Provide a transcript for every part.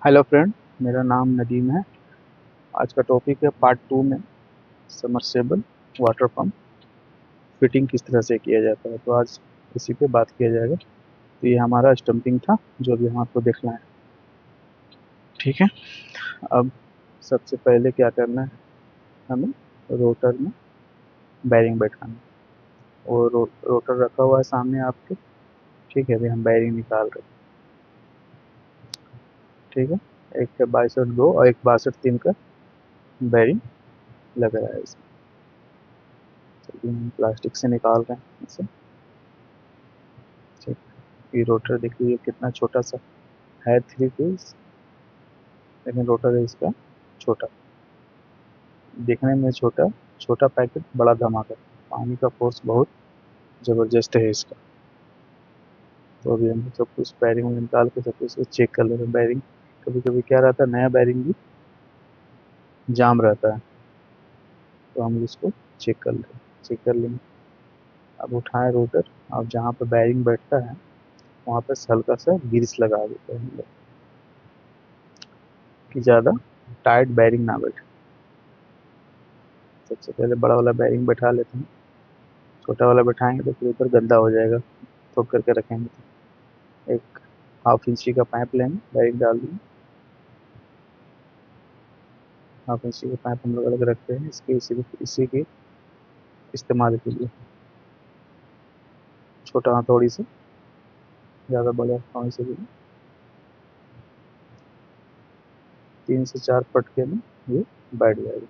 Hello friend, मेरा नाम नदीम है। आज का टॉपिक है पार्ट टू में समरसेबल वाटर पंप फिटिंग किस तरह से किया जाता है। तो आज इसी पे बात किया जाएगा। तो ये हमारा स्टम्पिंग था जो अभी हम आपको देखना है। ठीक है। अब सबसे पहले क्या करना है, हमें रोटर में बैरिंग बैठाना है। और रोटर रखा हुआ है सामने आपके। ठीक है, अभी हम बैरिंग निकाल रहे हैं। ठीक है, एक है 62 और एक 62 3 का बैरिंग लग रहा है इसमें। चलिए हम प्लास्टिक से निकाल रहे हैं इसे। ठीक है, ये रोटर देखिए कितना छोटा सा है, 3 पीस, लेकिन रोटर है इसका छोटा। दिखने में छोटा, छोटा पैकेट बड़ा धमाका। पानी का फोर्स बहुत ज़बरदस्त है इसका। तो अभी हम सब कुछ बैरिंग निकाल के सब कुछ चेक कर ले रहे हैं। बैरिंग कभी कभी क्या रहता है, नया बैरिंग भी जाम रहता है, तो हम इसको चेक कर लें। चेक कर लेंगे। अब उठाएं रोटर। अब जहाँ पर बैरिंग बैठता है वहाँ पर हल्का सा ग्रीस लगा देते हैं हम लोग, कि ज़्यादा टाइट बैरिंग ना बैठे। सबसे पहले बड़ा वाला बैरिंग बैठा लेते हैं। छोटा वाला बैठाएंगे तो फिर ऊपर गंदा हो जाएगा, ठोक करके रखेंगे तो। एक हाफ इंची का पाइप लेंगे, बैरिंग डाल देंगे। हाफ इंची का पाइप हम लोग अलग रखते हैं इसके इसी के इस्तेमाल के लिए। छोटा हथौड़ी से, ज़्यादा बड़ा हथौड़ी से भी 3 से 4 फटके में ये बैठ जाएगा।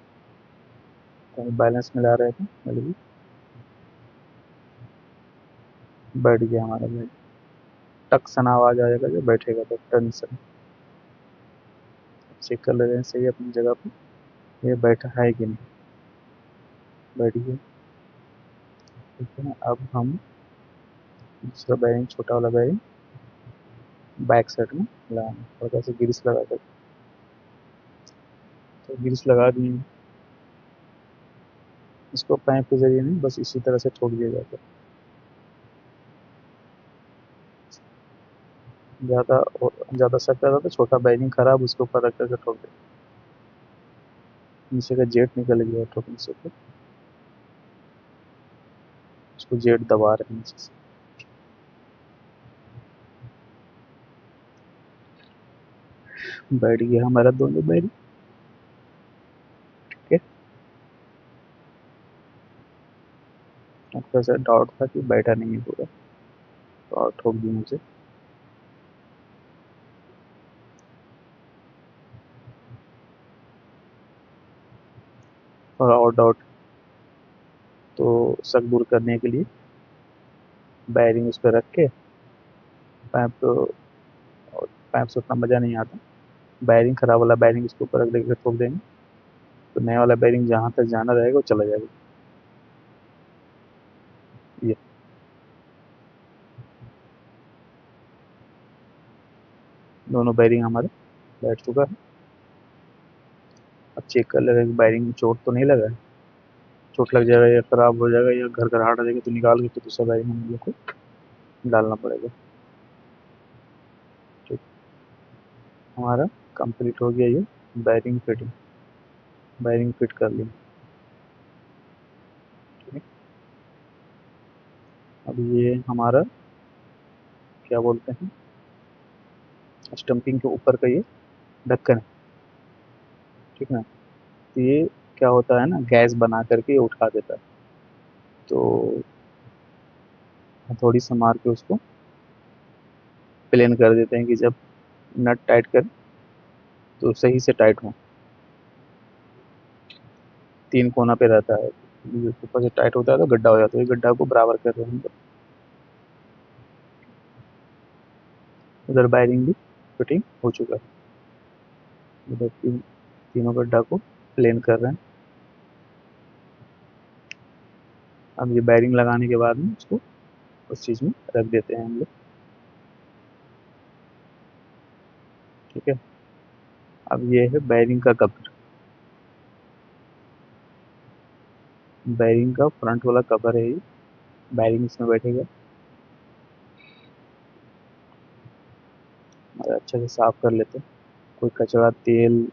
तो हम बैलेंस मिला रहे थे, मतलब बैठ गया हमारा बैठ। टक सन आवाज़ आएगा जब बैठेगा, तो टन सन। चेक कर ले रहे हैं सही अपनी जगह पर ये बैठा है कि नहीं। बैठ गया। ठीक है, अब हम दूसरा बैरिंग, छोटा वाला बैरिंग बैक साइड में लगाएंगे। हल्का सा ग्रीस लगा कर, तो ग्रीस लगा दिए। इसको पाइप के जरिए नहीं, बस इसी तरह से ठोक दिया जाता है। ज़्यादा ज़्यादा शक कर रहा था छोटा बैरिंग खराब, उसके ऊपर रख करके ठोक दे। नीचे का जेट निकल गया ठोकने से। फिर उसको जेट दबा रहे हैं नीचे से। बैठ गया हमारा दोनों बैरिंग। ठीक है। आपका सर डाउट था कि बैठा नहीं है पूरा, तो और ठोक दी मुझे। और डाउट तो शक दूर करने के लिए बैरिंग उस पर रख के पाइप तो, पाइप से उतना मज़ा नहीं आता। बैरिंग खराब वाला बैरिंग इसके ऊपर रख देकर ठोक देंगे, तो नया वाला बैरिंग जहाँ तक जाना रहेगा वो चला जाएगा। ये दोनों बैरिंग हमारे बैठ चुका है। अब चेक कर ले रहे हैं कि बैरिंग में चोट तो नहीं लगा है। चोट लग जाएगा या खराब हो जाएगा या घर घराट आ जाएगा, तो निकाल के फिर दूसरा बैरिंग हम लोग को डालना पड़ेगा। ठीक, हमारा कंप्लीट हो गया ये बैरिंग फिटिंग। बैरिंग फिट कर ली। ठीक है। अब ये हमारा क्या बोलते हैं, स्टम्पिंग के ऊपर का ये ढक्कन है। ठीक है। तो ये क्या होता है ना, गैस बना करके ये उठा देता है। तो हथौड़ी से मार के उसको प्लेन कर देते हैं, कि जब नट टाइट कर तो सही से टाइट हो। 3 कोना पे रहता है, जो ऊपर से टाइट होता है तो गड्ढा हो जाता है, गड्ढा को बराबर कर रहे हैं हम लोग। उधर वायरिंग भी फिटिंग हो चुका है। उधर तीनों गड्ढा को प्लेन कर रहे हैं। अब ये बैरिंग लगाने के बाद में उसको उस चीज़ में रख देते हैं हम लोग। ठीक है। अब ये है बैरिंग का कवर। बैरिंग का फ्रंट वाला कवर है ये। बैरिंग इसमें बैठेगा और अच्छे से साफ कर लेते हैं। कोई कचरा तेल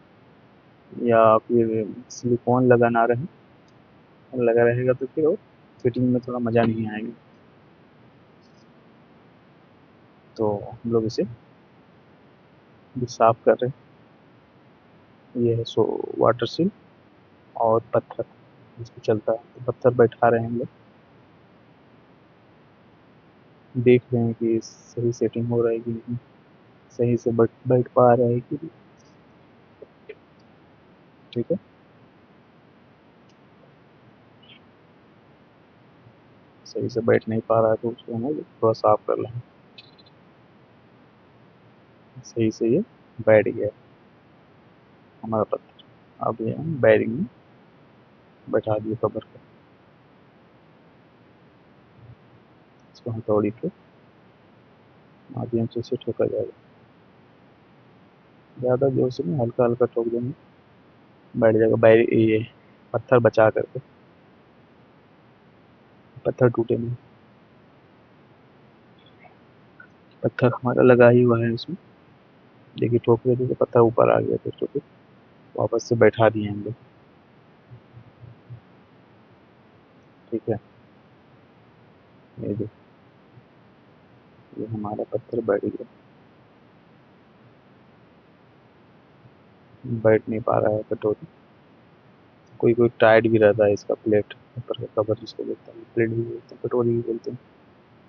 या फिर सिलिकॉन लगा ना रहे, लगा रहेगा तो फिर वो फिटिंग में थोड़ा मज़ा नहीं आएगा। तो हम लोग इसे भी साफ कर रहे हैं। ये है सो वाटर सील और पत्थर इस पे चलता है, तो पत्थर बैठा रहे हैं हम लोग, देख रहे हैं कि सही सेटिंग हो रहा है कि नहीं, सही से बैठ बैठ पा रहा है कि नहीं। ठीक है, सही से बैठ नहीं पा रहा है तो उसको हम लोग थोड़ा साफ कर लेंगे। सही से ये बैठ गया हमारा पत्थर। अब ये हम बैरिंग में बैठा दिए कवर को, इसको हथौड़ी के माध्यम से इसे ठोका जाएगा। ज़्यादा जोर से नहीं, हल्का हल्का ठोक देंगे, बैठ जाएगा। बैर ये पत्थर बचा करके, पत्थर टूटे नहीं। पत्थर हमारा लगा ही हुआ है उसमें, देखिए ठोक रहे थे तो पत्थर ऊपर आ गया, तो फिर वापस से बैठा दिए हम लोग। ठीक है, ये देखो, ये हमारा पत्थर बैठ गया। बैठ नहीं पा रहा है कटोरी, कोई कोई टाइट भी रहता है इसका प्लेट, ऊपर का कवर जिसको बोलते हैं, प्लेट भी बोलते हैं, कटोरी भी बोलते हैं,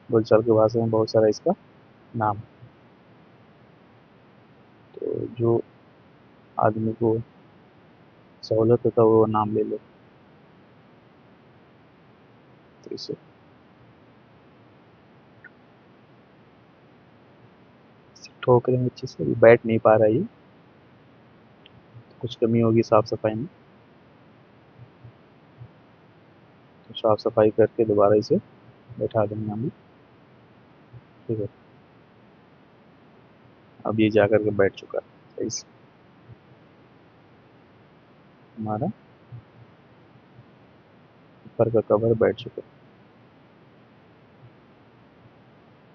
बोलचाल की भाषा में बहुत सारा इसका नाम। तो जो आदमी को सहूलत होता है वो नाम ले ले। तो इसे ठोक रहे हैं अच्छे से, बैठ नहीं पा रहा है ये, कुछ कमी होगी साफ सफाई में, तो साफ सफाई करके दोबारा इसे बैठा देंगे हम। ठीक है, अब ये जाकर के बैठ चुका है सही से, हमारा ऊपर का कवर बैठ चुका है।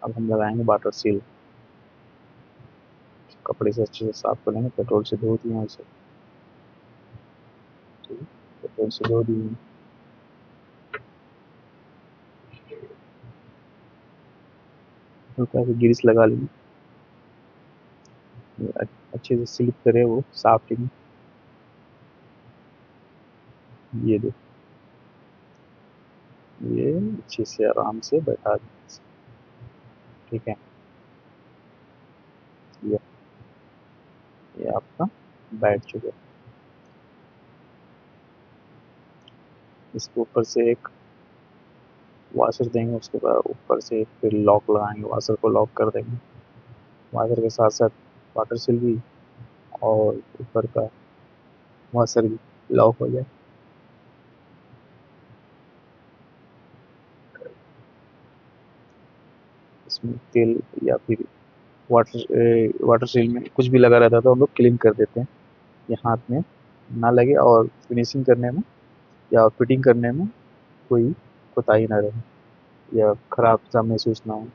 अब हम लगाएंगे वाटर सील, कपड़े से अच्छे से साफ कर लेंगे, पेट्रोल से धो दिए उसे। ठीक है, पेट्रोल से धो दिए, हल्का सा ग्रीस लगा लेंगे, अच्छे से स्लिप करे वो साफ ही। ये देखो, ये अच्छे से आराम से बैठा दें। ठीक है, ये ये आपका बैठ चुका है। इसके ऊपर से एक वॉशर देंगे, उसके बाद ऊपर से फिर लॉक लगाएंगे, वॉशर को लॉक कर देंगे, वॉशर के साथ साथ वाटर सील भी और ऊपर का वॉशर भी लॉक हो जाए। इसमें तेल या फिर वाटर सील में कुछ भी लगा रहता है तो हम लोग क्लीन कर देते हैं, ये हाथ में ना लगे और फिनिशिंग करने में या फिटिंग करने में कोई कोताही ना रहे या खराब सा महसूस ना हो।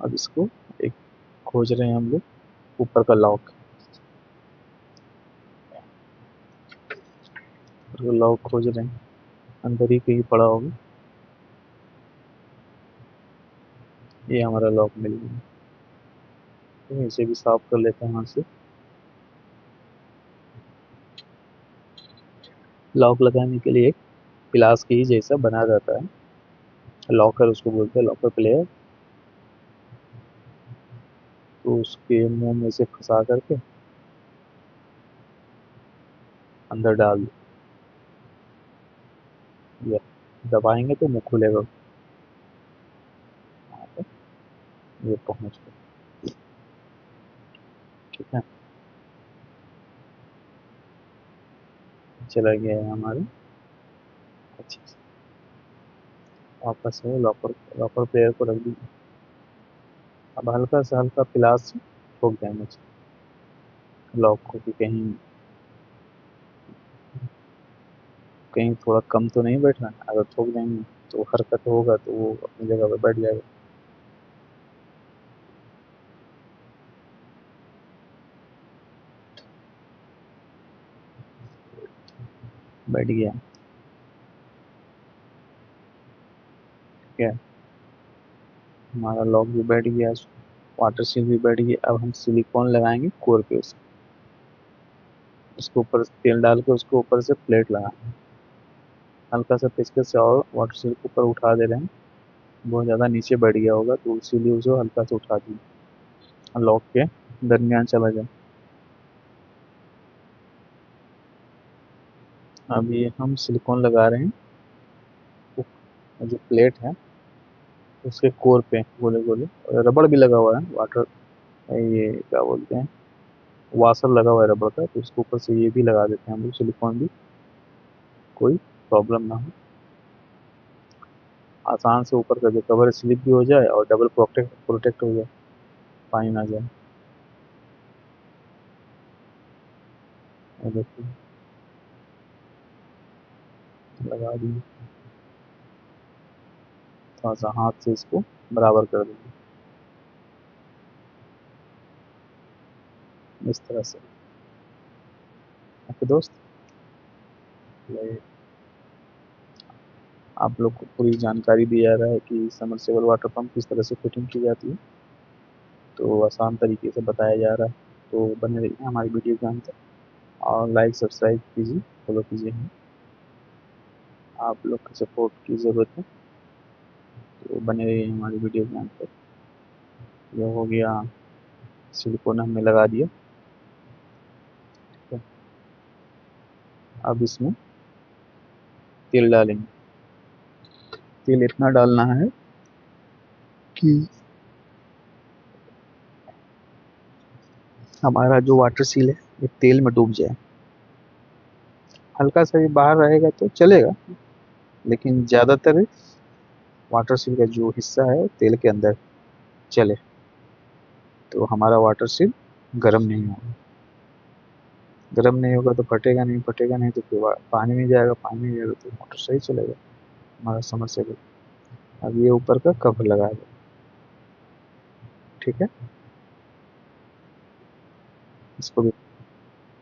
अब इसको एक खोज रहे हैं हम लोग ऊपर का लॉक, लॉक खोज रहे हैं, अंदर ही कहीं पड़ा होगा। ये हमारा लॉक मिल गया, तो इसे भी साफ कर लेते हैं हाथ से। लॉक लगाने के लिए एक प्लास की जैसा बना रहता है, लॉकर उसको बोलते हैं, लॉकर प्लेयर। तो उसके मुंह में से फंसा करके अंदर डाल दिया, दबाएंगे तो मुंह खुलेगा। ये पहुंच गया। ठीक है, चला गया है हमारे अच्छे से। वापस से लॉकर लॉकर प्लेयर को रख दीजिए। अब हल्का से हल्का प्लास से ठोक देंगे लॉक को, कि कहीं कहीं थोड़ा कम तो नहीं बैठ रहा है। अगर ठोक देंगे तो हरकत होगा तो वो अपनी जगह पे बैठ जाएगा। बैठ गया। ठीक है, हमारा लॉक भी बैठ गया, वाटर सील भी बैठ गया। अब हम सिलिकॉन लगाएंगे कोर पे, उसके ऊपर तेल डाल के उसके ऊपर से प्लेट लगाएंगे। हल्का सा पेचकस से और वाटर सील के ऊपर उठा दे रहे हैं, बहुत ज़्यादा नीचे बैठ गया होगा तो इसीलिए उसे हल्का से उठा दिए, लॉक के दरमियान चला जाए। अभी हम सिलिकॉन लगा रहे हैं, जो प्लेट है उसके कोर पे गोले गोले, और रबड़ भी लगा हुआ है, वाटर ये क्या बोलते हैं, वाशर लगा हुआ है रबड़ का, तो उसके ऊपर से ये भी लगा देते हैं हम लोग सिलिकॉन भी, कोई प्रॉब्लम ना हो, आसान से ऊपर का जो कवर स्लिप भी हो जाए और डबल प्रोटेक्ट प्रोटेक्ट हो जाए, पानी ना जाए। और देखिए लगा दिए, थोड़ा सा हाथ से इसको बराबर कर देंगे इस तरह से। ओके दोस्त, ये आप लोग को पूरी जानकारी दी जा रहा है कि समरसेबल वाटर पंप किस तरह से फिटिंग की जाती है, तो आसान तरीके से बताया जा रहा है। तो बने रहिए हमारी वीडियो के अंत तक, और लाइक सब्सक्राइब कीजिए, फॉलो कीजिए हमें, आप लोग की सपोर्ट की ज़रूरत है। तो बने रहिए हमारी वीडियो के अंत तक। ये हो गया, सिलिकॉन हमने लगा दिया। ठीक है, अब इसमें तेल डालेंगे। तेल इतना डालना है कि हमारा जो वाटर सील है ये तेल में डूब जाए। हल्का सा भी बाहर रहेगा तो चलेगा, लेकिन ज़्यादातर वाटर सील का जो हिस्सा है तेल के अंदर चले, तो हमारा वाटर सील गर्म नहीं होगा। गर्म नहीं होगा तो फटेगा नहीं, फटेगा नहीं तो फिर पानी में जाएगा, पानी में जाएगा तो मोटर सही चलेगा हमारा समरसेबल। अब ये ऊपर का कवर लगा दो। ठीक है, इसको भी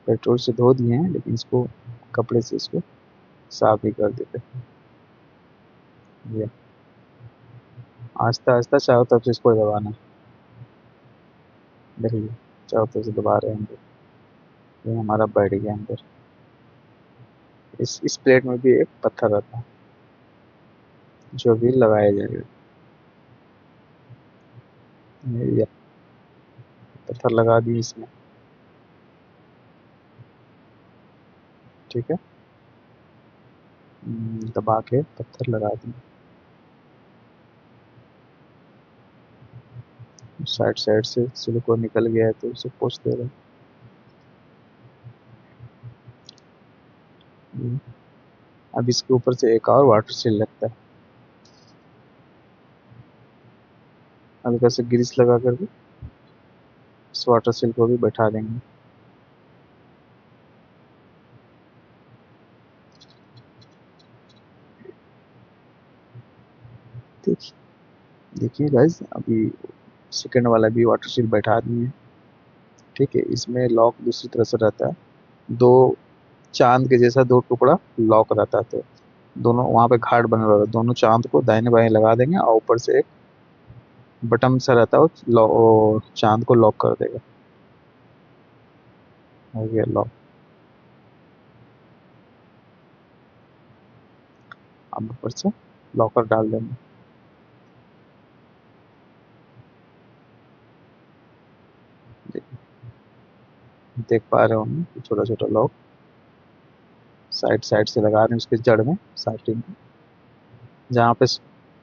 पेट्रोल से धो दिए हैं, लेकिन इसको कपड़े से इसको साफ भी कर देते हैं। ये आहिस्ता आहिस्ता चारों तरफ से इसको दबाना। देखिए चारों तरफ से दबा रहे हैं, ये हमारा बैठ गया अंदर। इस प्लेट में भी एक पत्थर रहता है जो भी लगाया जाएगा। ये पत्थर लगा दिए इसमें। ठीक है, दबा के पत्थर लगा दिए। साइड साइड से सिलिकॉन निकल गया है तो उसे पोंछ दे रहे हैं। अब इसके ऊपर से एक और वाटर सील लगता है, हल्का से ग्रीस लगा करके इस वाटर सील को भी बैठा देंगे। देखिए देखिए गाइस, अभी सेकंड वाला भी वाटर सील बैठा दिए हैं। ठीक है, इसमें लॉक दूसरी तरह से रहता है, दो चांद के जैसा दो टुकड़ा लॉक रहता है, तो दोनों वहाँ पे घाट बना रहता है, दोनों चांद को दाहिने बाएं लगा देंगे और ऊपर से एक बटन सा रहता है, वो चांद को लॉक कर देगा। हो गया लॉक। अब ऊपर से लॉकर डाल देंगे। देख पा रहे होंगे छोटा छोटा लॉक साइड साइड से लगा रहे हैं, उसके जड़ में स्टार्टिंग में जहाँ पे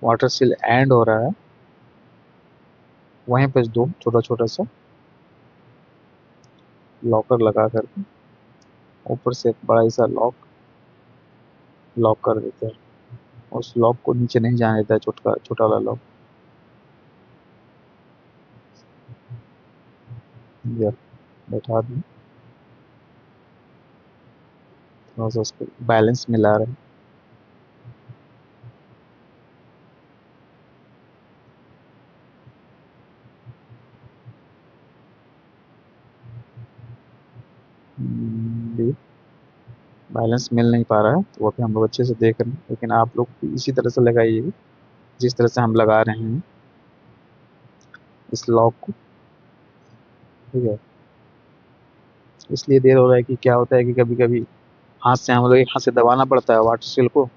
वाटर सील एंड हो रहा है, वहीं पे दो छोटा छोटा सा लॉकर लगा करके ऊपर से एक बड़ा सा लॉक लॉक कर देते हैं। उस लॉक को नीचे नहीं जाने देता है, छोटा छोटा वाला लॉक। ये बैठा दें, थोड़ा सा उसको बैलेंस मिला रहे हैं। भी बैलेंस मिल नहीं पा रहा है, तो वो भी हम लोग अच्छे से देख रहे हैं, लेकिन आप लोग भी इसी तरह से लगाइए जिस तरह से हम लगा रहे हैं इस लॉक को। ठीक है, इसलिए देर हो रहा है कि क्या होता है कि कभी कभी हाथ से हम लोग एक हाथ से दबाना पड़ता है वाटर सील को,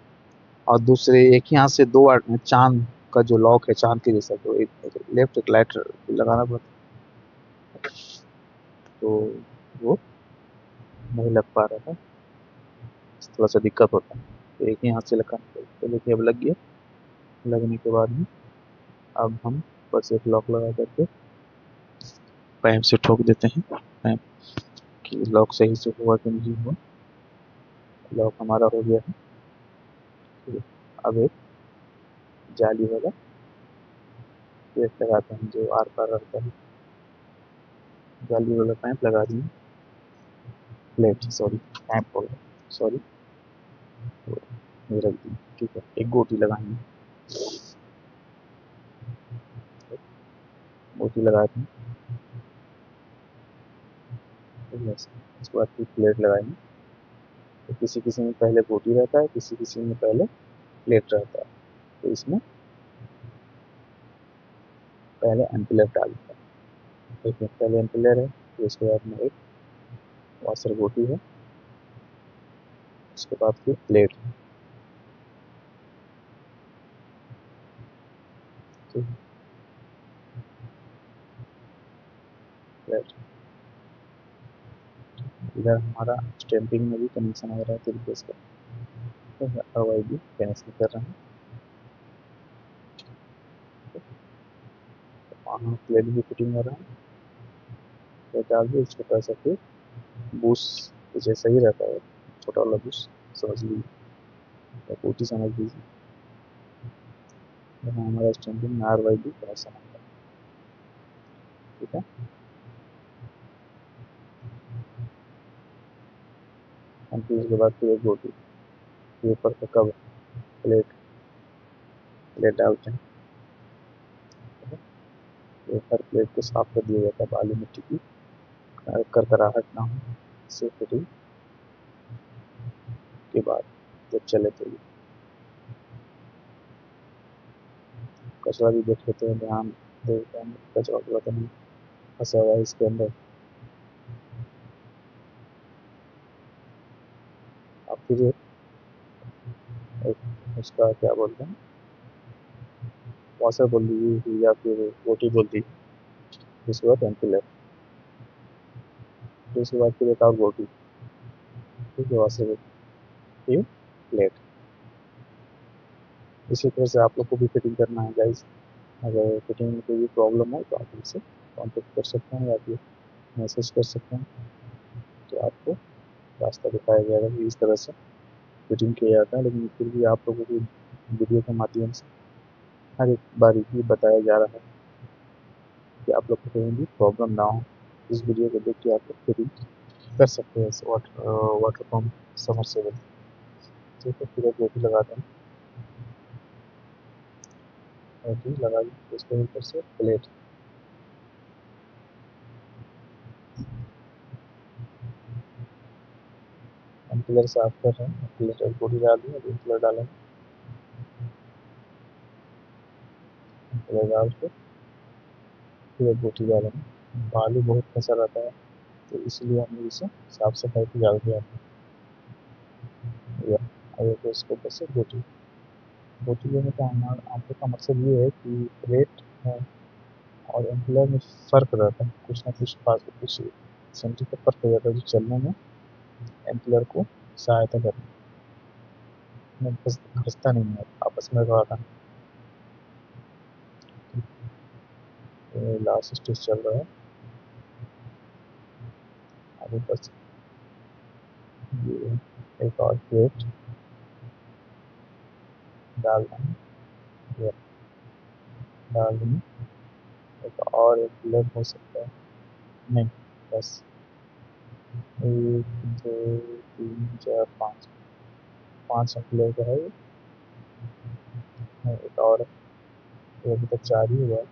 और दूसरे एक ही हाथ से दो चांद का जो लॉक है चांद के जैसा, तो एक लेफ्ट एक राइट लगाना पड़ता है, तो वो नहीं लग पा रहा था, थोड़ा सा दिक्कत होता है, तो एक ही हाथ से लगाना पड़ता है। तो देखिए अब लग गया। लगने के बाद में अब हम बस एक लॉक लगा करके पैप से ठोक देते हैं, पैप कि लॉक सही से हुआ कि नहीं हुआ। लॉक हमारा हो गया है। ठीक है, अब एक जाली वाला पेस्ट लगाते हैं जो आर पार रहता है। जाली वाला पाइप लगा दिए, प्लेट सॉरी, पाइप बोल रहा सॉरी, तो ये रख दी। ठीक है, एक गोटी लगाएंगे, गोटी लगाते हैं। ठीक है, उसके बाद फिर प्लेट लगाएंगे। तो किसी किसी में पहले गोटी रहता है, किसी किसी में पहले प्लेट रहता है, तो इसमें पहले एम्पलीफायर डालते हैं। ठीक है, पहले एम्पलीफायर है, फिर उसके बाद में एक वाशर गोटी है, उसके बाद फिर प्लेट है। ठीक है, प्लेट। इधर हमारा स्टैंपिंग में भी कनेक्शन हो रहा है तरीके से, हवाई भी कनेक्शन कर रहे हैं। वहाँ प्लेट भी फिटिंग हो रहा है, प्लेट डाल दिए। छोटा सा फिर बूस जैसा ही रहता है, छोटा वाला बूस समझ लीजिए या कोटी समझ लीजिए। यहाँ हमारा स्टैंपिंग में आर वाई भी कनेक्शन होगा। ठीक है, हम फिर उसके बाद फिर एक गोटी फिर ऊपर का कवर प्लेट प्लेट डालते हैं। ठीक है, तो हर प्लेट को साफ कर दिया जाता है बालू मिट्टी की करकराहट ना हो, इससे फिटिंग के बाद जब चले तो ये कचरा भी देख लेते हैं, ध्यान देखते हैं कचरा वचरा तो नहीं फंसा हुआ है इसके अंदर। आप फिर एक उसका क्या बोलते हैं, वॉशर बोल दीजिए या फिर रोटी बोल दीजिए। उसके बाद एम्पीलर, फिर उसके बाद फिर एक और रोटी। ठीक है, वॉशर फिर प्लेट। इसी तरह से आप लोग को भी फिटिंग करना है गाइस। अगर फिटिंग में कोई भी प्रॉब्लम हो तो आप हमसे कॉन्टेक्ट कर सकते हैं या फिर मैसेज कर सकते हैं, तो आपको रास्ता दिखाया जाएगा कि इस तरह से फिटिंग किया जाता है। लेकिन फिर भी आप लोगों को वीडियो के माध्यम से हर एक बारीकी बताया जा रहा है कि आप लोग को कहीं भी प्रॉब्लम ना हो। इस वीडियो को देख के आप लोग फिटिंग कर सकते हैं वाटर पम्प समरसेबल। ठीक है, फिर एक रोटी लगा दें, रोटी लगा दी उसके ऊपर से प्लेट। एम्पीलर साफ कर रहे हैं, एम्पीलर रोटी डाल दी, अब एम्पीलर डालेंगे। एम्पीलर डाल के फिर एक रोटी डालेंगे। बालू बहुत फंसा रहता है, तो इसलिए हम लोग इसे साफ सफाई की डाल दिया या और इसके ऊपर से रोटी। रोटी लेने का हमारा हम लोग का मकसद ये है कि रेट है और एम्पलर में फ़र्क रहता है, कुछ ना कुछ पास कुछ सेंटी का फ़र्क हो जाता है जो चलने में एम्पलर को सहायता करता है, घसता नहीं है आपस में रहा। लास्ट स्टेज चल रहा है, आगे बस ये एक और प्लेट डाल दें, ये डाल दें। एक और एक प्लेट हो सकता है, नहीं बस एक दो तीन चार पाँच, पाँच प्लेट है ये। एक और ये अभी तक चार ही हुआ है,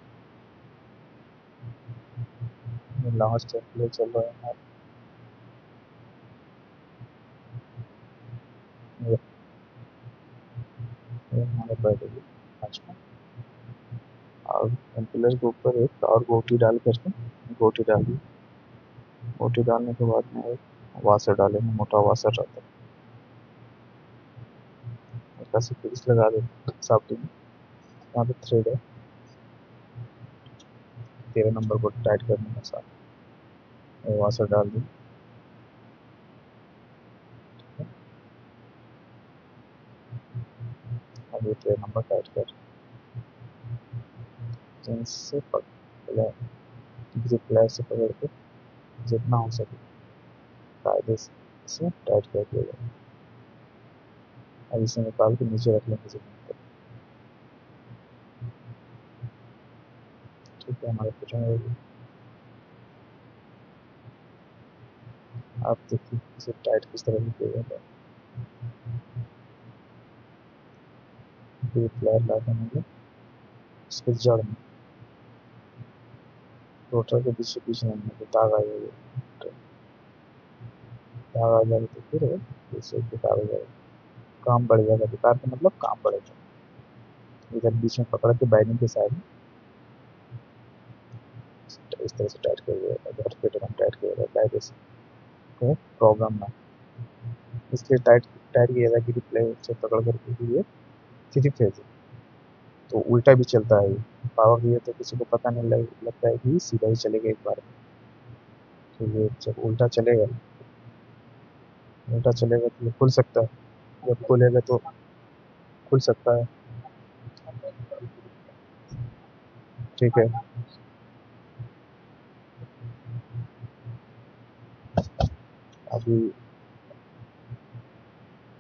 लास्ट प्लेट चल रहा है। अंदर बैठेगी कांच में। और पिलर के ऊपर एक और गोटी डाल करके गोटी डाली। गोटी डालने के बाद में एक वाशर डालेंगे, मोटा वाशर रहता है, हल्का सा फिक्स लगा देंगे साफ्टी में। यहाँ पे थ्रेड है, 13 नंबर को टाइट करने के साथ वाशर डाल दी। अब ये 13 नंबर टाइट कर से पकड़ ग्रिप से पकड़ के जितना हो सके कायदे से टाइट कर दिया जाए। अब इसे निकाल के नीचे रख लेंगे जमीन पर। ठीक है, हमारे फिटिंग हो गई। आप देखिए इसे टाइट किस तरह से किया जाता है। फिर फ्लैट ला देंगे इसके जड़ में, रोटर के पीछे पीछे नहीं है, दाग आ जाएगा। दाग आ जाएगा तो फिर इसे बेकार हो जाएगा, काम बढ़ जाएगा। बेकार का मतलब काम बढ़ेगा। इधर बीच में पकड़ के बैरिंग के साइड में इस तरह से टाइट कर दिया जाएगा, फिट एकदम टाइट किया जाएगा कायदे से, कोई प्रॉब्लम ना। इसलिए टाइट टाइट किया जाएगा कि रिप्ले से पकड़ करके ये 3 फेज है, तो उल्टा भी चलता है। पावर दिए तो किसी को पता नहीं लगता है कि सीधा ही चलेगा एक बार में। तो ये जब उल्टा चलेगा तो ये खुल सकता है। जब खुलेगा तो खुल सकता है। ठीक है, अभी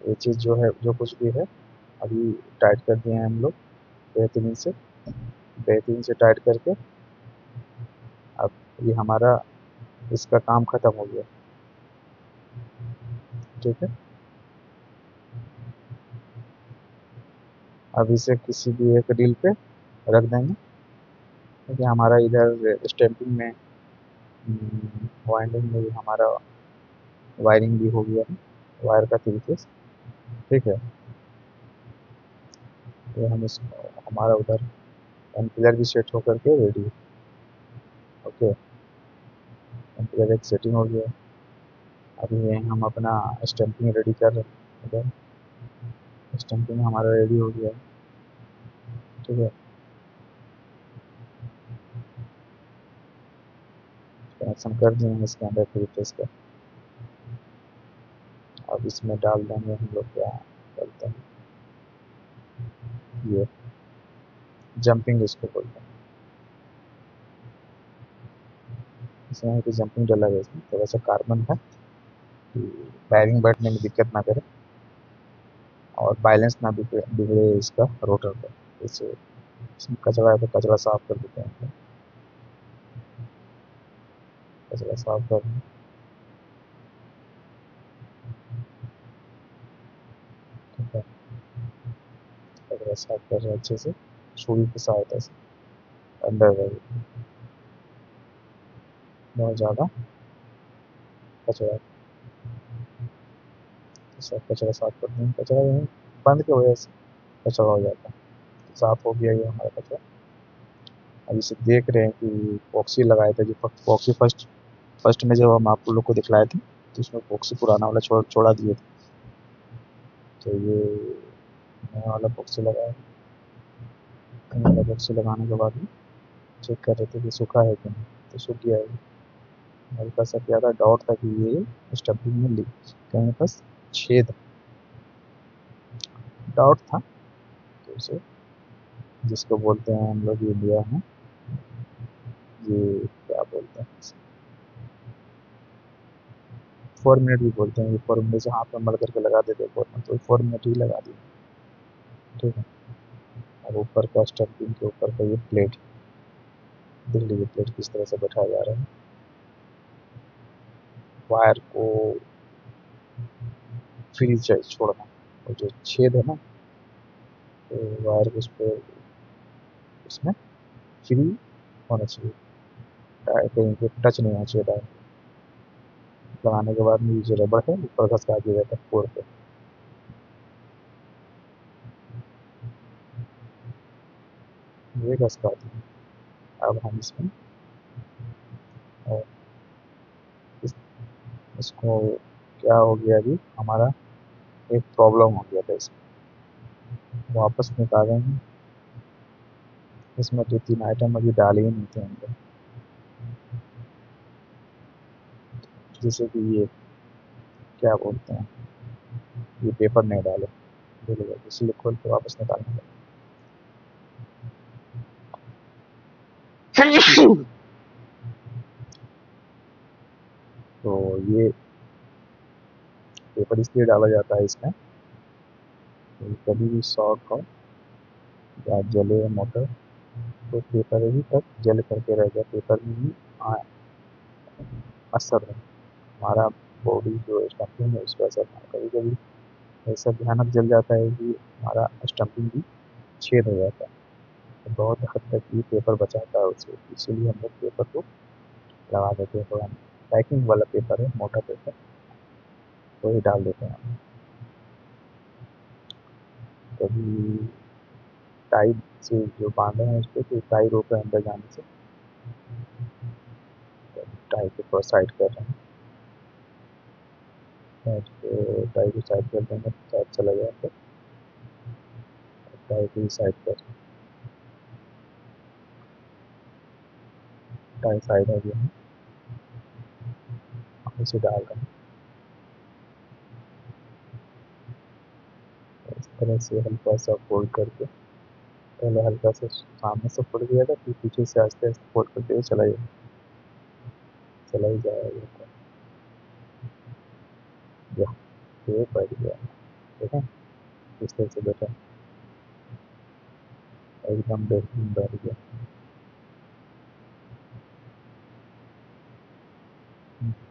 ये चीज़ जो है, जो कुछ भी है अभी टाइट कर दिए हैं हम लोग बेहतरीन से। बेहतरीन से टाइट करके अब ये हमारा इसका काम ख़त्म हो गया। ठीक है, अब इसे किसी भी एक रील पे रख देंगे, क्योंकि हमारा इधर स्टैंपिंग में वाइंडिंग में भी हमारा वायरिंग भी हो गया है वायर का 3 फेज। ठीक है, ये हम इस हमारा उधर एम्पियर भी सेट होकर के रेडी है। ओके, एम्पियर एक सेटिंग हो गया। अभी ये हम अपना स्टैंपिंग रेडी कर रहे हैं। उधर स्टैंपिंग हमारा रेडी हो गया है। ठीक है, कनेक्शन कर दिए हैं इसके अंदर 3 फेज का। अब इसमें डाल देंगे हम लोग, क्या बोलते हैं ये जंपिंग, इसको बोलते हैं। इसमें है कि जंपिंग डला है, इसमें थोड़ा सा कार्बन है कि बैरिंग बैठने में दिक्कत ना करे और बैलेंस ना बिगड़े इसका रोटर का। जैसे इसमें कचरा है तो कचरा साफ कर देते हैं, कचरा साफ कर दें। ठीक है, कचरा साफ कर रहे हैं अच्छे से छुरी की सहायता से। अंदर रहे बहुत ज़्यादा कचरा, तो सब कचरा साफ कर दें। कचरा यहीं बंद की वजह से कचरा हो जाता है। तो साफ हो गया ये हमारा कचरा। अब इसे देख रहे हैं कि पॉक्सी लगाए थे, जो पॉक्सी फर्स्ट फर्स्ट में जब हम आप लोग को दिखलाए थे तो उसमें पॉक्सी पुराना वाला छोड़ा दिए थे। तो ये नया वाला पॉक्सी लगाया। नया वाला पॉक्सी लगाने के बाद में चेक कर रहे थे कि सूखा है कि नहीं, तो सूख गया है। हल्का सा क्या था, डाउट था कि ये स्टबिंग में लीक कहीं बस छेद, डाउट था। तो उसे जिसको बोलते हैं हम लोग इंडिया में, ये क्या बोलते हैं, 4 मिनट भी बोलते हैं। ये 4 मिनट से हाथ में मल करके लगा देते हैं 4 मिनट, तो 4 मिनट ही लगा दिए। ठीक है, और ऊपर का स्टबिंग के ऊपर का ये प्लेट, देख लीजिए प्लेट किस तरह से बैठाया जा रहा है। वायर को फ्री छोड़ना, और जो छेद है ना, तो वायर को उस पर उसमें फ्री होना चाहिए, टायर कहीं पे टच नहीं होना चाहिए। टायर लगाने के बाद में ये जो रबड़ है ऊपर घसका दिया जाता है फोर पे। ये बस बात है। अब हम इसमें अ, इस, इसको क्या हो गया अभी हमारा एक प्रॉब्लम हो गया था इसमें वापस निकालेंगे। इसमें 2-3 आइटम अभी डाले ही नहीं थे अंदर, जैसे कि ये क्या बोलते हैं, ये पेपर नहीं डाले, भूल गए, इसलिए खोल के वापस निकालना पड़ा। तो ये पेपर इसलिए डाला जाता है इसमें कि कभी भी शॉर्ट हो या जले मोटर तो पेपर ही तक जल करके रह जाए, पेपर में ही आ- असर है, हमारा बॉडी जो स्टम्पिंग है उस पर असर है। कभी कभी ऐसा भयानक जल जाता है कि हमारा स्टम्पिंग भी छेद हो जाता है, तो बहुत हद तक ये पेपर बचाता है उससे, इसीलिए हम लोग पेपर को लगा देते हैं। थोड़ा पैकिंग वाला पेपर है, मोटा पेपर, वही डाल देते हैं हम। कभी टाई से जो बांधे हैं उस पर तो टाई रोक है अंदर जाने से, टाई को थोड़ा साइड कर रहे हैं, टाई को साइड कर देंगे तो साइड चला जाएगा, टाई को भी साइड कर, टाई साइड हो गया है, हम इसे डाल रहे हैं इस तरह से हल्का सा फोल्ड करके। पहले हल्का सा सामने से फोल्ड किया था, फिर पीछे से आस्ते आस्ते फोल्ड करते हुए चला ही जाएगा। या ये बैठ गया, ठीक है, इस तरह से बैठा, एकदम बेहतरीन बैठ गया।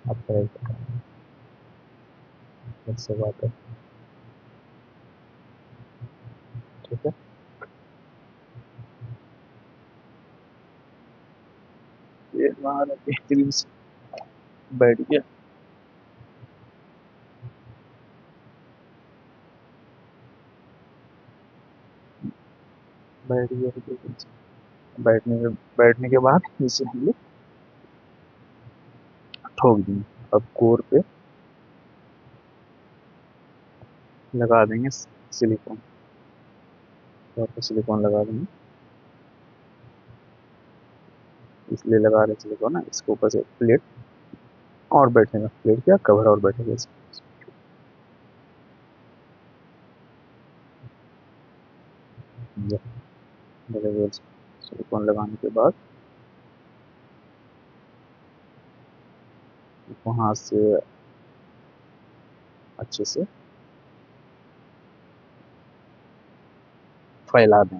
अब ट्राई करते हैं फिर से बात है, ठीक है। ये हमारा बेहतरीन से बैठ गया, बैठ गया बेहतरीन से। बैठने के बाद इसे हम लोग ठोक देंगे। अब कोर पे लगा देंगे सिलिकॉन, कोर पे सिलिकॉन लगा देंगे, इसलिए लगा रहे सिलिकॉन ना, इसके ऊपर से प्लेट और बैठेगा, प्लेट क्या कवर और बैठेगा इस ये लगेगा। सिलिकॉन लगाने के बाद वहाँ से अच्छे से फैला दें,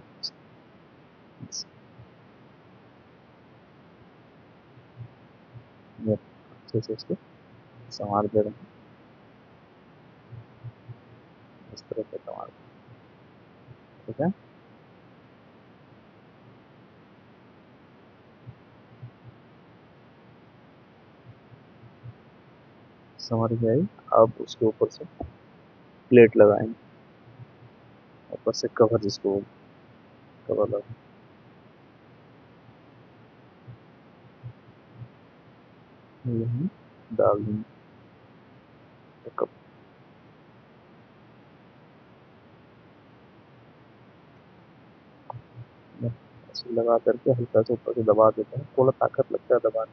ये अच्छे से इसको संवार दे रहे हैं, इस तरह से संवार, ठीक है। संवर गई। अब उसके ऊपर से प्लेट लगाएंगे, ऊपर से कवर, जिसको कवर लगा ये हम डाल देंगे कप में, ऐसे लगा करके हल्का से ऊपर से दबा देते हैं, थोड़ा ताकत लगता है दबाने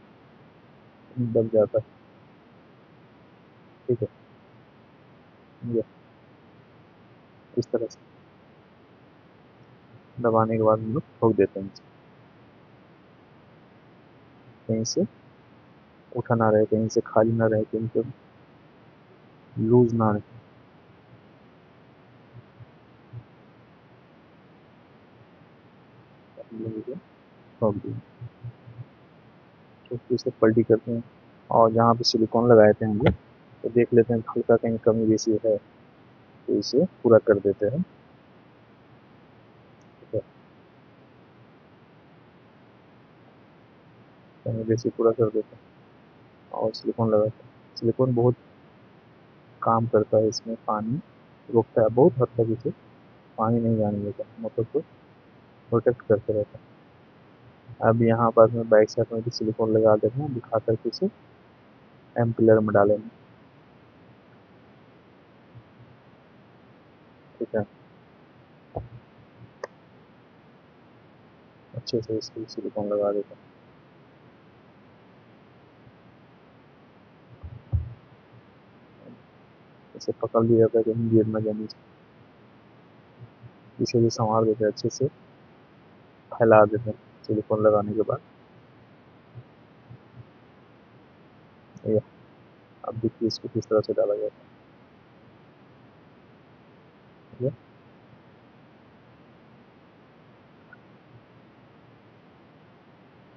में, दब जाता है, ठीक है। ये इस तरह से दबाने के बाद हम लोग ठोक देते हैं, कहीं से उठा ना रहे, कहीं से खाली ना रहे, कहीं से लूज ना रहे, हम लोग इसे ठोक देंगे। ठोक के इसे पलटी करते हैं, और जहाँ पे सिलिकॉन लगाए थे हम लोग, तो देख लेते हैं हल्का कहीं कमी बेसी है तो इसे पूरा कर देते हैं, ठीक है। कमी बेसी पूरा कर देते हैं और सिलिकॉन लगाते हैं। सिलिकॉन बहुत काम करता है, इसमें पानी रोकता है बहुत हद तक, इसे पानी नहीं जाने देता मोटर को, प्रोटेक्ट करते रहता है। अब यहाँ पर मैं बैक साइड में भी सिलिकॉन लगा देते हैं, दिखा करके इसे एम्पिलर में डालेंगे। ठीक है, अच्छे से इसको सिलिकॉन लगा देते हैं। इसे पकड़ लिया जाता है कहीं गिर न जाने से। इसे भी संवार देते हैं, अच्छे से फैला देते हैं सिलिकॉन लगाने के बाद। ये अब देखिए इसको किस तरह से डाला जाता है। ठीक है,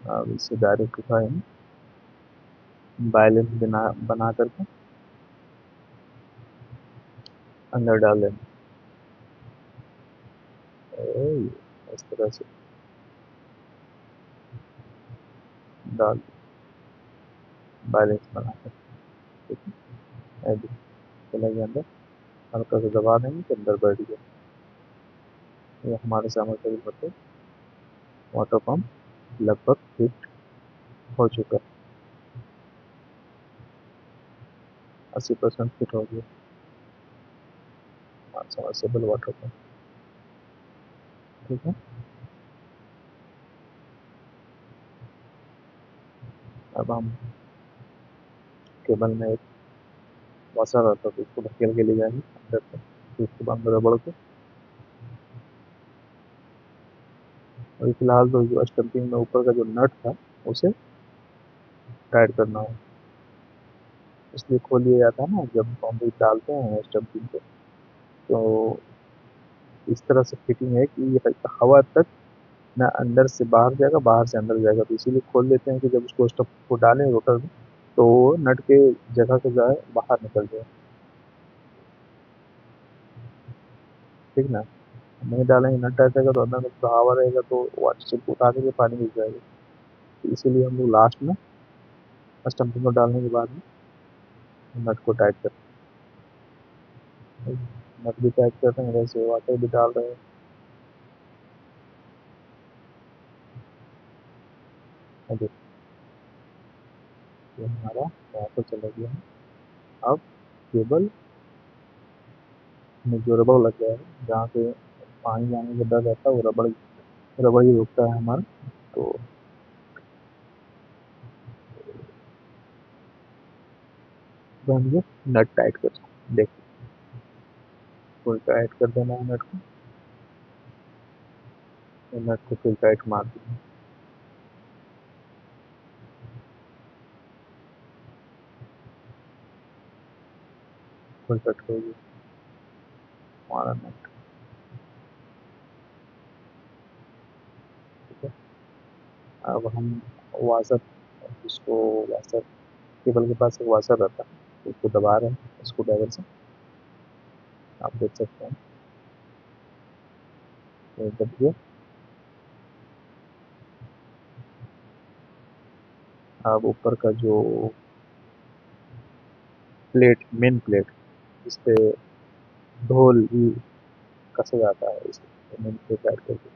अब इसे डायरेक्ट उठाएं, बैलेंस बना करके अंदर डाल दें। इस तरह से डाल बैलेंस बना कर। ठीक है, अभी चला गया अंदर, हल्का से दबा देंगे तो अंदर बैठ गया। ये हमारे सामने करीब मतलब वाटर पम्प लगभग फिट हो चुका है, 80% फिट हो गया हमारा सबमर्सिबल वाटर पम्प। ठीक है, अब हम केबल में एक वॉशर रहता है तो उसको ढकेल के ले जाएंगे अंदर तक, फिर उसके बाद रबड़ को। अभी फिलहाल तो जो स्टम्पिंग में ऊपर का जो नट था उसे टाइट करना हो, इसलिए खोल दिया जाता है ना जब हम भी डालते हैं स्टम्पिंग को। तो इस तरह से फिटिंग है कि ये हवा तक ना अंदर से बाहर जाएगा, बाहर से अंदर जाएगा, तो इसीलिए खोल देते हैं कि जब उसको स्टप को डालें रोटर में तो वो नट के जगह से जाए, बाहर निकल जाए। ठीक ना, नहीं डालेंगे नट टाइट रहेगा तो अंदर में पूरा हवा रहेगा तो वाटर से उठा के पानी मिल जाएगा। तो इसीलिए हम लोग लास्ट में स्टम्पिंग को डालने के बाद में नट को टाइट करते हैं। नट भी टाइट करते हैं, वैसे वाटर भी डाल रहे हैं। और देखिए ये हमारा वाटर चला गया है। अब केबल में जो रबड़ लग गया है, जहाँ से पानी जाने का डर रहता है वो रबड़ रबड़ ही रोकता है हमारा। तो हम ये नट टाइट कर देखिए, फुल टाइट कर देना है नट को, तो नट को फुल टाइट मार देना। फुल टाइट हो गया हमारा नट। ठीक है, अब हम वाशर, इसको वाशर केबल के पास एक वाशर रहता है, उसको दबा रहे हैं स्क्रू ड्राइवर से, आप देख सकते हैं ये दब गया। अब ऊपर का जो प्लेट, मेन प्लेट, इस पे ढोल भी कसा जाता है, इस मेन प्लेट टाइट करके।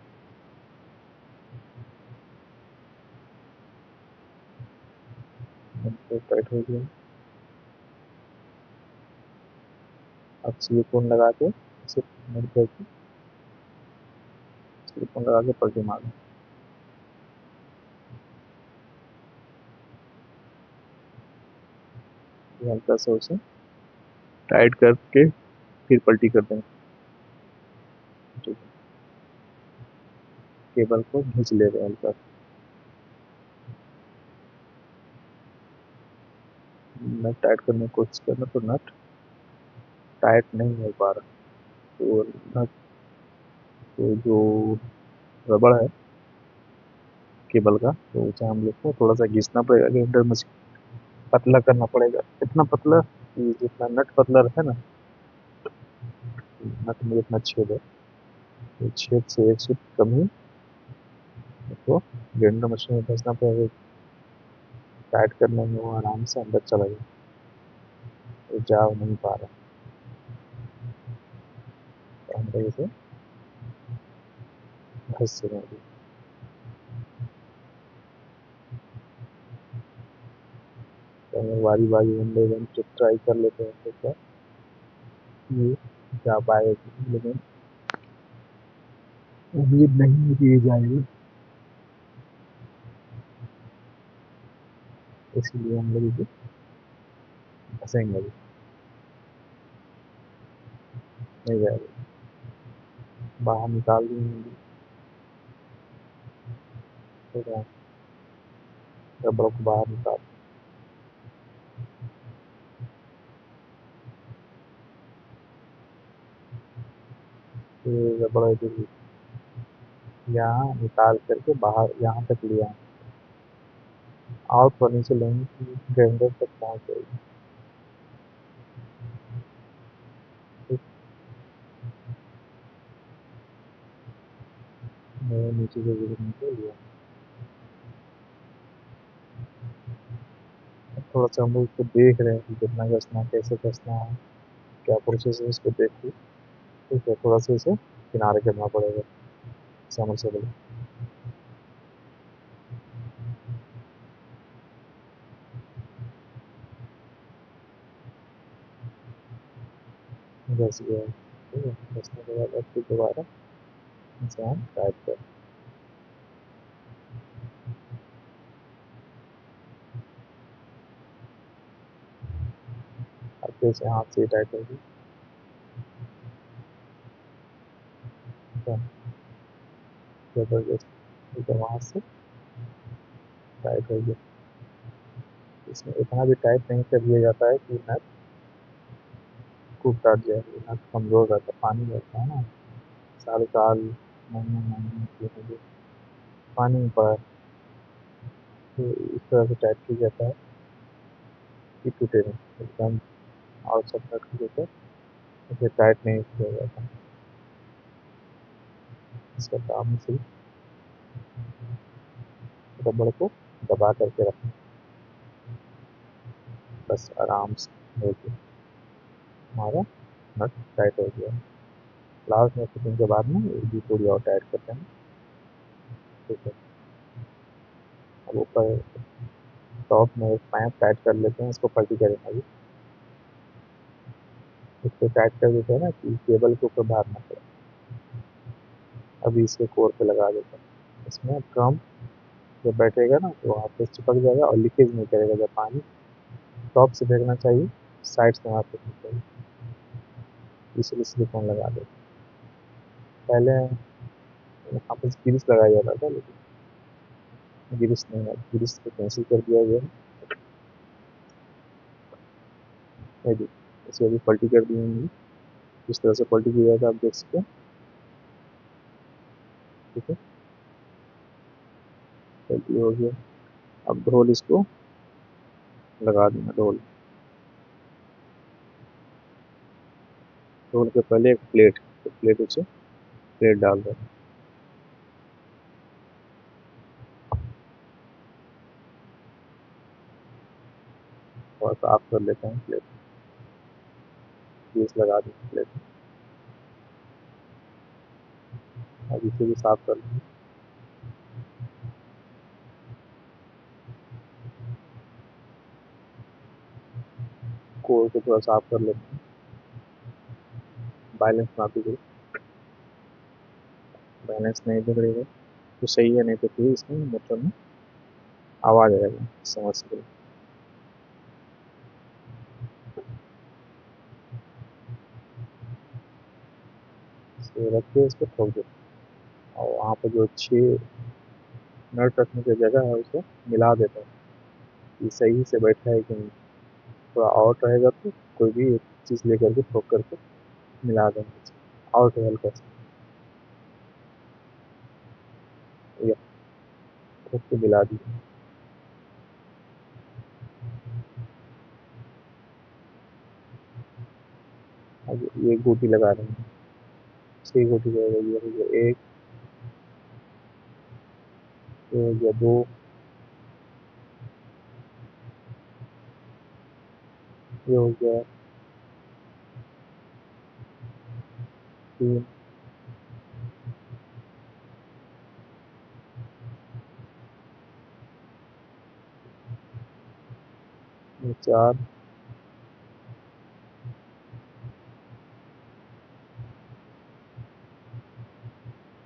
मेन प्लेट टाइट हो गया। अब सिलिकॉन लगा के इसे मेन प्लेट पे सिलिकॉन लगा के पट्टी मारना, हल्का सा उसे टाइट करके फिर पल्टी कर देंगे। ठीक है, केबल को खींच ले रहे हैं हल्का, नट टाइट करने की कोशिश करना तो नट टाइट नहीं हो पा रहा। तो नट तो जो रबड़ है केबल का, तो उसे हम लोग को थोड़ा सा घिसना पड़ेगा, ग्राइंडर में से पतला करना पड़ेगा, इतना पतला कि जितना नट पतला है ना, नट में इतना छेद है, तो छेद से एक छेद कम ही तो ग्राइंडर मशीन में घिसना पड़ेगा। टाइट करने में वो आराम से अंदर चला गया, तो जा नहीं पा रहा। तो हम लोग इसे घस से नहीं। तो हम बारी बारी वन बाई वन ट्राई कर लेते हैं तो क्या ये जा पाएगा, लेकिन उम्मीद नहीं है कि ये जाएगा, इसलिए हम लोग इसे घसेंगे अभी। नहीं जाएगा, बाहर निकाल देंगे। ठीक है, रबड़ को बाहर निकाल, फिर रबड़ इधर यहाँ निकाल करके बाहर यहाँ तक लिया, आउट होने से लेंगे कि ग्राइंडर तक पहुँच जाएगी। ठीक, मैं नीचे से गिरने के लिए थोड़ा सा हम लोग इसको देख रहे हैं कि कितना कसना है, कैसे कसना है, क्या प्रोसेस है, इसको देख के ठीक है थोड़ा सा इसे किनारे करना पड़ेगा समरसेबल। घस गया है, ठीक है, घसने के बाद अब फिर दोबारा इसे हम टाइट कर, अब फिर इसे हाथ से टाइट होगी। ठीक है, जबरदस्त, ठीक है वहाँ से टाइट हो गया। इसमें इतना भी टाइट नहीं कर दिया जाता है कि नट खूब टूट जाए, नट कमज़ोर रहता है, पानी रहता है ना, साल साल महीने महीने तीन पानी में पड़ा है, तो इस तरह से टाइट किया जाता है कि टूटे नहीं एकदम, और सब नट के ऊपर इसे टाइट नहीं किया जाता। इसका काम सिर्फ रबड़ को दबा करके रखना, बस आराम से हो गया, हमारा नट टाइट हो गया। लास्ट में फिटिंग के बाद में एक भी थोड़ी और टाइट करते हैं। ठीक है, अब ऊपर टॉप में एक पाइप टाइट कर लेते हैं, इसको पल्टी करेंगे अभी, इसको टाइट कर देते हैं ना कि केबल के ऊपर भार ना पड़े। अभी इसके कोर पे लगा देते हैं, इसमें ड्रम जब बैठेगा ना तो वहाँ पे चिपक जाएगा और लीकेज नहीं करेगा, जब पानी टॉप से फेंकना चाहिए, साइड से वहाँ फेंकना चाहिए, इसलिए सिलिकॉन लगा देते हैं। पहले यहाँ पर ग्रीस लगाया जाता था, लेकिन ग्रीस नहीं है, ग्रीस को कैंसिल कर दिया गया है। ये देखिए, इसे अभी पल्टी कर दी होंगी, इस तरह से पल्टी किया जाता है, आप देख सकते हैं। ठीक है, पल्टी हो गया, अब ढोल इसको लगा देना, ढोल ढोल के पहले एक प्लेट, तो प्लेट उसे प्लेट डाल देना, और साफ कर लेते हैं प्लेट, ग्रीस लगा देंगे प्लेट में। अब इसे भी साफ कर लेंगे, कोर को थोड़ा साफ कर लेते हैं, बैलेंस ना बिगड़े, बैलेंस नहीं बिगड़ेगा तो सही है, नहीं तो फिर इसमें मोटर में आवाज़ आएगा समझ से। इसे रख के इसको ठोक देते हैं, और वहाँ पर जो 6 नट रखने की जगह है उसे मिला देते हैं कि सही से बैठा है कि नहीं, थोड़ा आउट रहेगा तो कोई भी एक चीज़ लेकर के ठोक करके मिला देंगे, आउट है हल्का सा, या ठोक के मिला दिए। अब ये गोटी लगा रहे हैं, 6 गोटी रहेगा, ये हो गया एक, ये हो गया दो, ये हो गया तीन, ये 4,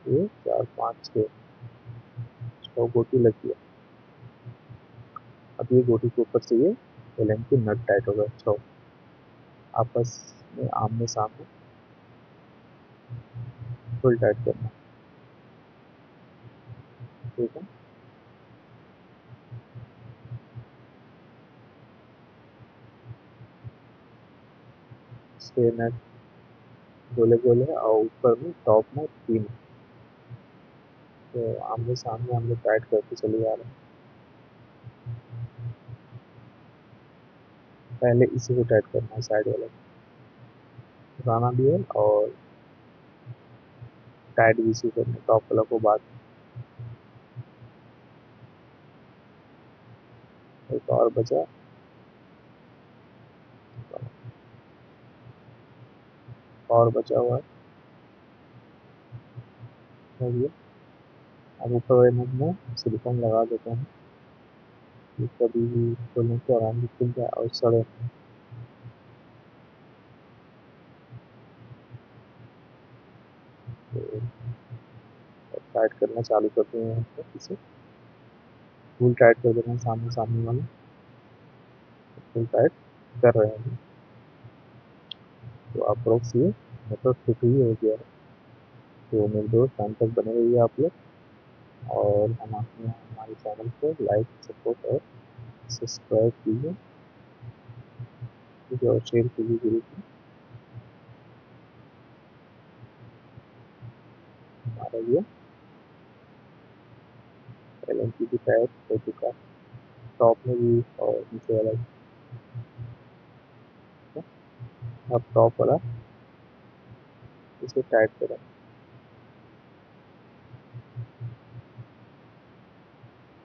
ये 4 5 6 गोटी लगी है। अब ये गोटी के ऊपर से ये एलन की नट टाइट हो गया। आपस में आमने सामने फुल टाइट करना, ठीक है। छह नट गोले गोले और ऊपर में टॉप में 3, तो आमने सामने हम लोग टाइट करके चले जा रहे हैं। पहले इसी को टाइट करना है, साइड वाला पुराना भी है और टाइट भी इसी करना, टॉप वाला को बाद में। एक और बचा, और बचा हुआ है ये। अब ऊपर वाले नट में सिलिकॉन लगा देते हैं, ये कभी भी खोलने के आराम से खुल जाए और सड़े। तो टाइट करना चालू करते हैं, इसे फुल टाइट कर देना है, सामने सामने वाला फुल टाइट कर रहे हैं। तो अप्रोक्स ये मतलब फिट ही हो गया है। तो मेरे दोस्त टाइम तक बने रहिए आप लोग, और हम अपने हमारे चैनल को लाइक सपोर्ट और सब्सक्राइब कीजिए, ठीक है, और शेयर कीजिए ग्रुप में। हमारा ये एल की भी टाइट हो चुका है, टॉप में भी और नीचे वाला भी। अब टॉप वाला इसे टाइट करें,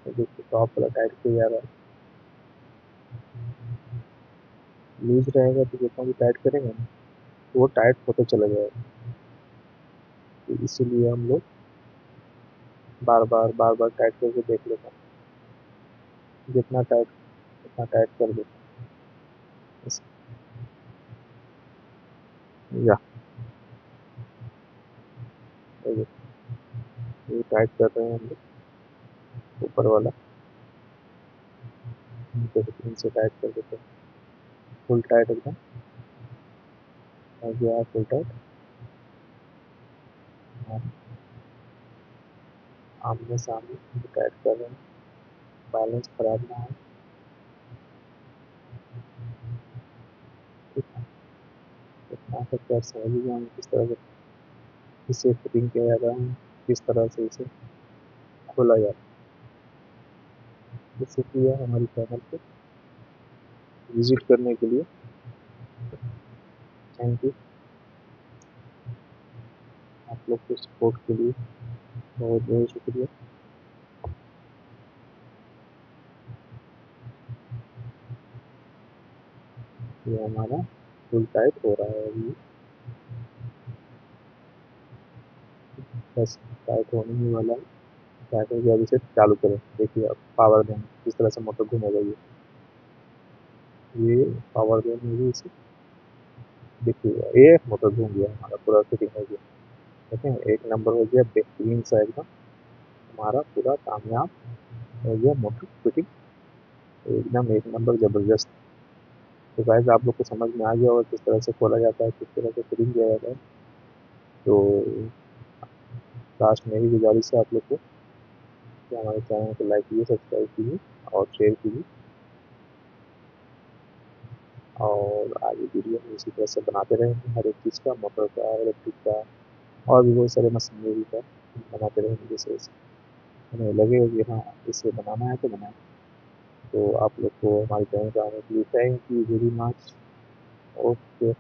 तो देखिए टॉप वाला टाइट किया जा रहा है। लूज रहेगा तो जितना भी टाइट करेंगे ना, तो वो टाइट होते चला जाएगा। तो इसीलिए हम लोग बार बार टाइट करके देख लेते हैं, जितना टाइट उतना टाइट कर देते हैं या ये टाइट कर रहे हैं हम लोग ऊपर वाला, नीचे से 3 से टाइट कर देते हैं, फुल टाइट एकदम हो गया है, फुल टाइट। आमने सामने टाइट कर रहे हैं, बैलेंस खराब ना हो, ठीक है। इतना तक क्या समझ ही जाएंगे किस तरह से इसे फिटिंग किया जाता है, किस तरह से इसे खोला जाता है। जैसे कि यह हमारी चैनल पे विजिट करने के लिए थैंक यू। आप लोग के सपोर्ट के लिए बहुत बहुत शुक्रिया। ये हमारा फुल टाइट हो रहा है अभी, बस टाइट होने ही वाला है। टाइट हो गया, अभी से चालू करें, देखिए अब पावर देंगे किस तरह से मोटर घूमेगा। ये पावर देंगे इसे, देखिएगा ये मोटर घूम गया, हमारा पूरा फिटिंग हो गया। देखें एक नंबर हो गया, बेहतरीन सा एकदम हमारा पूरा कामयाब हो गया मोटर फिटिंग, एकदम एक नंबर ज़बरदस्त। तो गाइस आप लोग को समझ में आ गया और किस तरह से खोला जाता है, किस तरह से फिटिंग किया जाता है। तो लास्ट मेरी गुजारिश है आप लोग को कि हमारे चैनल को लाइक कीजिए, सब्सक्राइब कीजिए और शेयर कीजिए, और आगे वीडियो हम इसी तरह से बनाते रहेंगे, हर एक चीज़ का, मोटर का, इलेक्ट्रिक का और भी बहुत सारे मशीनरी का बनाते रहेंगे। जैसे हमें लगे कि हाँ इसे बनाना है तो बनाए। तो आप लोग को हमारे चैनल पर आने के लिए thank you very much. Okay.